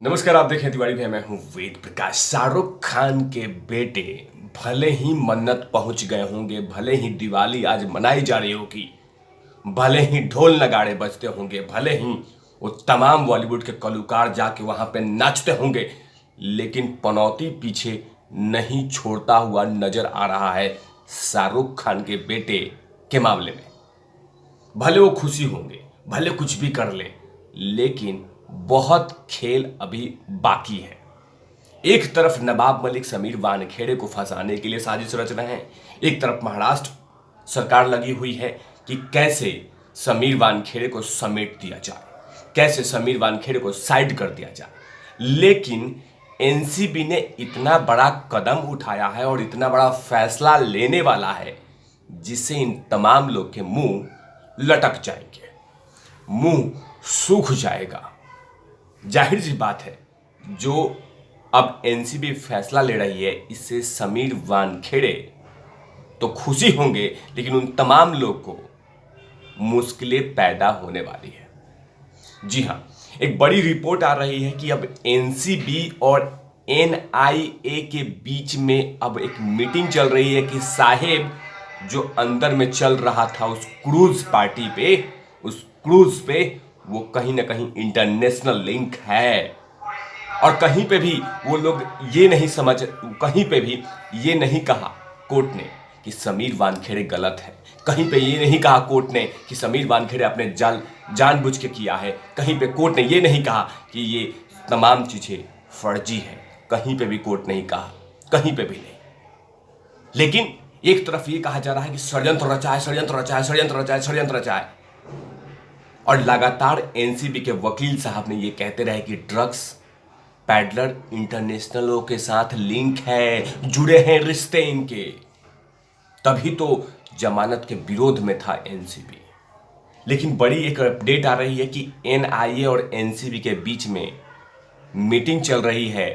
नमस्कार, आप देखें दिवाली में मैं हूं वेद प्रकाश। शाहरुख खान के बेटे भले ही मन्नत पहुंच गए होंगे, भले ही दिवाली आज मनाई जा रही होगी, भले ही ढोल नगाड़े बजते होंगे, भले ही वो तमाम बॉलीवुड के कलाकार जाके वहां पे नाचते होंगे, लेकिन पनौती पीछे नहीं छोड़ता हुआ नजर आ रहा है शाहरुख खान के बेटे के मामले में। भले वो खुशी होंगे, भले कुछ भी कर ले, लेकिन बहुत खेल अभी बाकी है। एक तरफ नवाब मलिक समीर वानखेड़े को फंसाने के लिए साजिश रच रहे हैं, एक तरफ महाराष्ट्र सरकार लगी हुई है कि कैसे समीर वानखेड़े को समेट दिया जाए, कैसे समीर वानखेड़े को साइड कर दिया जाए। लेकिन एनसीबी ने इतना बड़ा कदम उठाया है और इतना बड़ा फैसला लेने वाला है जिससे इन तमाम लोग के मुंह लटक जाएंगे, मुंह सूख जाएगा। जाहिर सी बात है, जो अब एनसीबी फैसला ले रही है इससे समीर वानखेड़े तो खुशी होंगे, लेकिन उन तमाम लोग को मुश्किलें पैदा होने वाली है। जी हाँ, एक बड़ी रिपोर्ट आ रही है कि अब एनसीबी और एनआईए के बीच में अब एक मीटिंग चल रही है कि साहेब जो अंदर में चल रहा था उस क्रूज पार्टी पे, उस क्रूज पे वो कहीं ना कहीं इंटरनेशनल लिंक है। और कहीं पे भी वो लोग ये नहीं कहीं पे भी ये नहीं कहा कोर्ट ने कि समीर वानखेड़े गलत है, कहीं पे ये नहीं कहा कोर्ट ने कि समीर वानखेड़े अपने जानबूझ के किया है, कहीं पे कोर्ट ने ये नहीं कहा कि ये तमाम चीजें फर्जी है, कहीं पे भी कोर्ट नहीं कहा, कहीं पे भी नहीं। लेकिन एक तरफ ये कहा जा रहा है कि षड्यंत्र रचा है, षड्यंत्र रचा है, षड्यंत्र रचा है, षड्यंत्र रचा है। और लगातार एनसीबी के वकील साहब ने ये कहते रहे कि ड्रग्स पैडलर इंटरनेशनलों के साथ लिंक है, जुड़े हैं रिश्ते इनके, तभी तो जमानत के विरोध में था एनसीबी। लेकिन बड़ी एक अपडेट आ रही है कि एनआईए और एनसीबी के बीच में मीटिंग चल रही है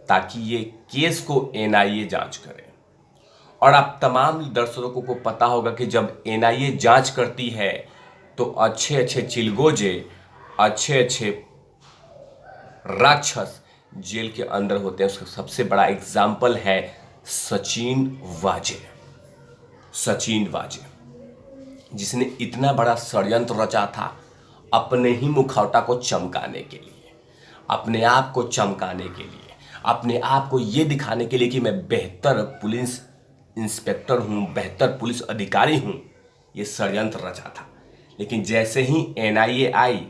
ताकि ये केस को एनआईए जांच करे। और आप तमाम दर्शकों को पता होगा कि जब एनआईए जांच करती है तो अच्छे अच्छे चिलगोजे, अच्छे अच्छे राक्षस जेल के अंदर होते हैं। उसका सबसे बड़ा एग्जाम्पल है सचिन वाजे, जिसने इतना बड़ा षड्यंत्र रचा था अपने ही मुखौटा को चमकाने के लिए, अपने आप को चमकाने के लिए, अपने आप को ये दिखाने के लिए कि मैं बेहतर पुलिस इंस्पेक्टर हूं, बेहतर पुलिस अधिकारी हूं। ये षड्यंत्र रचा था। लेकिन जैसे ही एनआईए आई,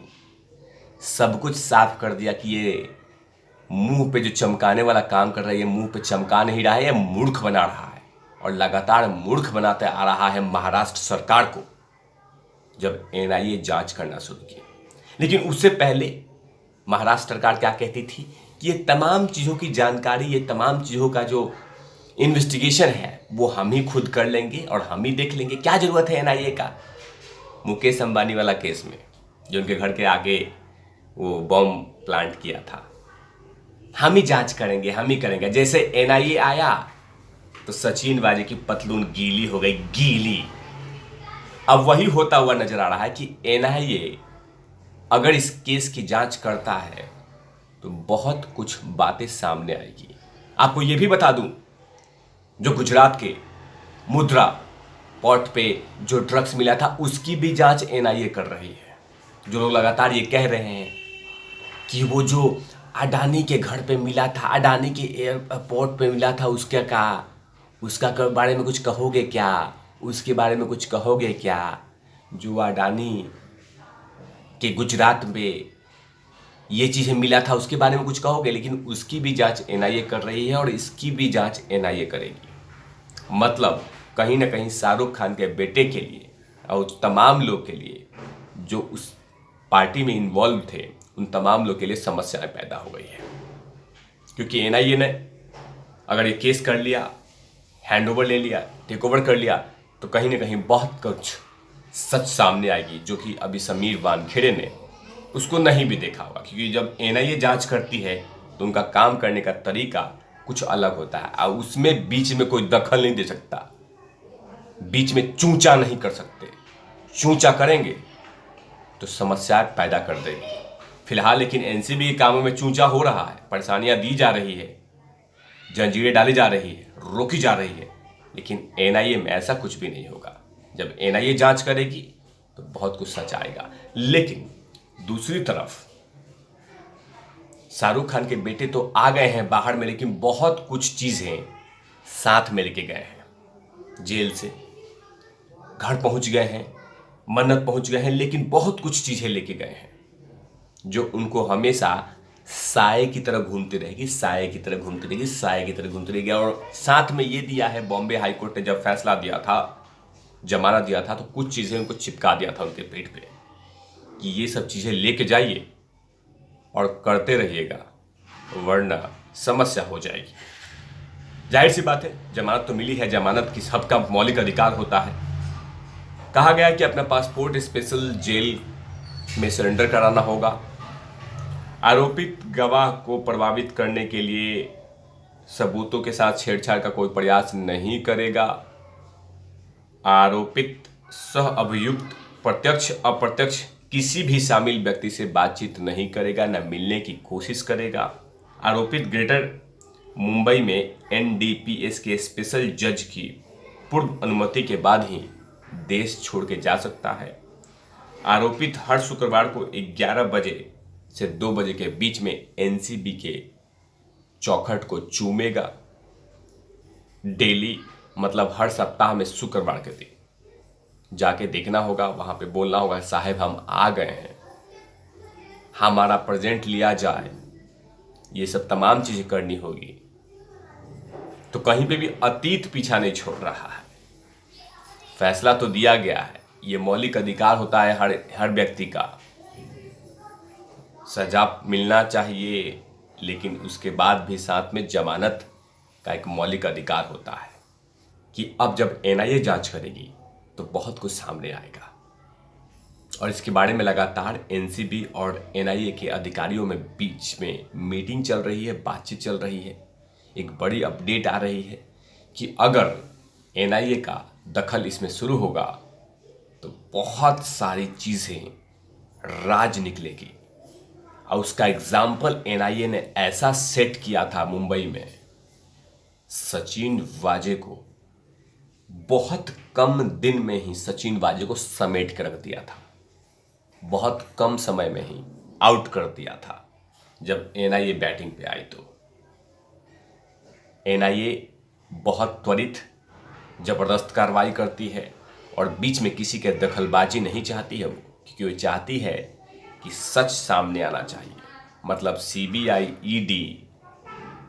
सब कुछ साफ कर दिया कि ये मुंह पे जो चमकाने वाला काम कर रहा है, ये मुंह पे चमका नहीं रहा है, ये मूर्ख बना रहा है। और लगातार मूर्ख बनाते आ रहा है महाराष्ट्र सरकार को जब एनआईए जांच करना शुरू की। लेकिन उससे पहले महाराष्ट्र सरकार क्या कहती थी कि ये तमाम चीज़ों की जानकारी, ये तमाम चीज़ों का जो इन्वेस्टिगेशन है वो हम ही खुद कर लेंगे और हम ही देख लेंगे, क्या जरूरत है एनआईए का। मुकेश अंबानी वाला केस में जो उनके घर के आगे वो बॉम्ब प्लांट किया था, हम ही जांच करेंगे, हम ही करेंगे। जैसे एनआईए आया तो सचिन वाजे की पतलून गीली हो गई, गीली। अब वही होता हुआ नजर आ रहा है कि एनआईए अगर इस केस की जांच करता है तो बहुत कुछ बातें सामने आएगी। आपको यह भी बता दूं, जो गुजरात के मुद्रा पोर्ट पे जो ड्रग्स मिला था उसकी भी जांच एनआईए कर रही है। जो लोग लगातार ये कह रहे हैं कि वो जो अडानी के घर पे मिला था, अडानी के एयरपोर्ट पे मिला था, उसका बारे में कुछ कहोगे क्या, उसके बारे में कुछ कहोगे क्या। जो अडानी के गुजरात में ये चीज़ें मिला था उसके बारे में कुछ कहोगे, लेकिन उसकी भी जांच एनआईए कर रही है और इसकी भी जांच एनआईए करेगी। मतलब कहीं ना कहीं शाहरुख खान के बेटे के लिए और तमाम लोग के लिए जो उस पार्टी में इन्वॉल्व थे, उन तमाम लोग के लिए समस्याएं पैदा हो गई है। क्योंकि एनआईए ने अगर ये केस कर लिया, हैंडओवर ले लिया, टेक ओवर कर लिया, तो कहीं ना कहीं बहुत कुछ सच सामने आएगी जो कि अभी समीर वानखेड़े ने उसको नहीं भी देखा होगा। क्योंकि जब एनआईए जांच करती है तो उनका काम करने का तरीका कुछ अलग होता है और उसमें बीच में कोई दखल नहीं दे सकता, बीच में चूंचा नहीं कर सकते। चूंचा करेंगे तो समस्या पैदा कर देगी। फिलहाल लेकिन एनसीबी के कामों में चूंचा हो रहा है, परेशानियां दी जा रही है, जंजीरें डाली जा रही है, रोकी जा रही है, लेकिन एनआईए में ऐसा कुछ भी नहीं होगा। जब एनआईए जांच करेगी तो बहुत कुछ सच आएगा। लेकिन दूसरी तरफ शाहरुख खान के बेटे तो आ गए हैं बाहर में, लेकिन बहुत कुछ चीजें साथ में लेके गए हैं। जेल से घर पहुंच गए हैं, मन्नत पहुंच गए हैं, लेकिन बहुत कुछ चीजें लेके गए हैं जो उनको हमेशा साए की तरह घूमती रहेगी, साए की तरह घूमती रहेगी, साए की तरह घूमती रहेगी। और साथ में ये दिया है, बॉम्बे हाई कोर्ट ने जब फैसला दिया था, जमानत दिया था, तो कुछ चीजें उनको चिपका दिया था उनके पेट पे कि ये सब चीजें लेके जाइए और करते रहिएगा, वरना समस्या हो जाएगी। जाहिर सी बात है, जमानत तो मिली है, जमानत की सबका मौलिक अधिकार होता है। कहा गया कि अपना पासपोर्ट स्पेशल जेल में सरेंडर कराना होगा। आरोपित गवाह को प्रभावित करने के लिए सबूतों के साथ छेड़छाड़ का कोई प्रयास नहीं करेगा। आरोपित सह अभियुक्त प्रत्यक्ष अप्रत्यक्ष किसी भी शामिल व्यक्ति से बातचीत नहीं करेगा, न मिलने की कोशिश करेगा। आरोपित ग्रेटर मुंबई में एनडीपीएस के स्पेशल जज की पूर्व अनुमति के बाद ही देश छोड़ के जा सकता है। आरोपित हर शुक्रवार को 11 बजे से 2 बजे के बीच में एनसीबी के चौखट को चूमेगा। डेली मतलब हर सप्ताह में शुक्रवार के दिन जाके देखना होगा, वहां पे बोलना होगा, साहब हम आ गए हैं, हमारा प्रेजेंट लिया जाए। ये सब तमाम चीजें करनी होगी। तो कहीं पे भी अतीत पीछा नहीं छोड़ रहा है। फैसला तो दिया गया है, ये मौलिक अधिकार होता है हर व्यक्ति का। सजा मिलना चाहिए, लेकिन उसके बाद भी साथ में जमानत का एक मौलिक अधिकार होता है कि अब जब एनआईए जांच करेगी तो बहुत कुछ सामने आएगा। और इसके बारे में लगातार एनसीबी और एनआईए के अधिकारियों में बीच में मीटिंग चल रही है, बातचीत चल रही है। एक बड़ी अपडेट आ रही है कि अगर एनआईए का दखल इसमें शुरू होगा तो बहुत सारी चीज़ें राज निकलेगी। और उसका एग्जाम्पल एनआईए ने ऐसा सेट किया था मुंबई में, सचिन वाजे को बहुत कम दिन में ही सचिन वाजे को समेट कर रख दिया था, बहुत कम समय में ही आउट कर दिया था। जब एनआईए बैटिंग पे आई तो एनआईए बहुत त्वरित जबरदस्त कार्रवाई करती है और बीच में किसी के दखलबाजी नहीं चाहती है वो, क्योंकि वो चाहती है कि सच सामने आना चाहिए। मतलब सीबीआई, ईडी,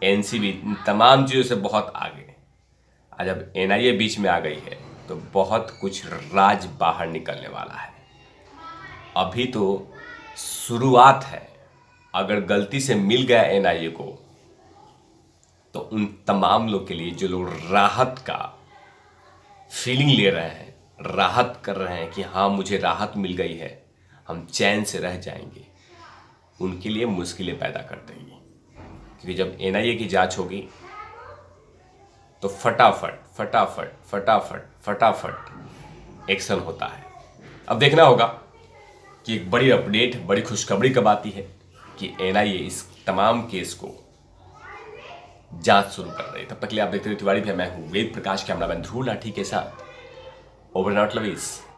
एनसीबी तमाम चीज़ों से बहुत आगे। आज जब एनआईए बीच में आ गई है तो बहुत कुछ राज बाहर निकलने वाला है। अभी तो शुरुआत है। अगर गलती से मिल गया एनआईए को तो उन तमाम लोग के लिए जो लोग राहत का फीलिंग ले रहे हैं, राहत कर रहे हैं कि हाँ मुझे राहत मिल गई है, हम चैन से रह जाएंगे, उनके लिए मुश्किलें पैदा कर देंगी। क्योंकि जब एनआईए की जांच होगी तो फटाफट फटाफट फटाफट फटाफट एक्शन होता है। अब देखना होगा कि एक बड़ी अपडेट, बड़ी खुशखबरी कब आती है कि एनआईए इस तमाम केस को जांच शुरू कर रही है। तब तक के लिए आप देखते रहिए तिवारी भाई, मैं हूँ वेद प्रकाश, कैमरामैन ध्रुव लाठी के साथ। Over not lovies.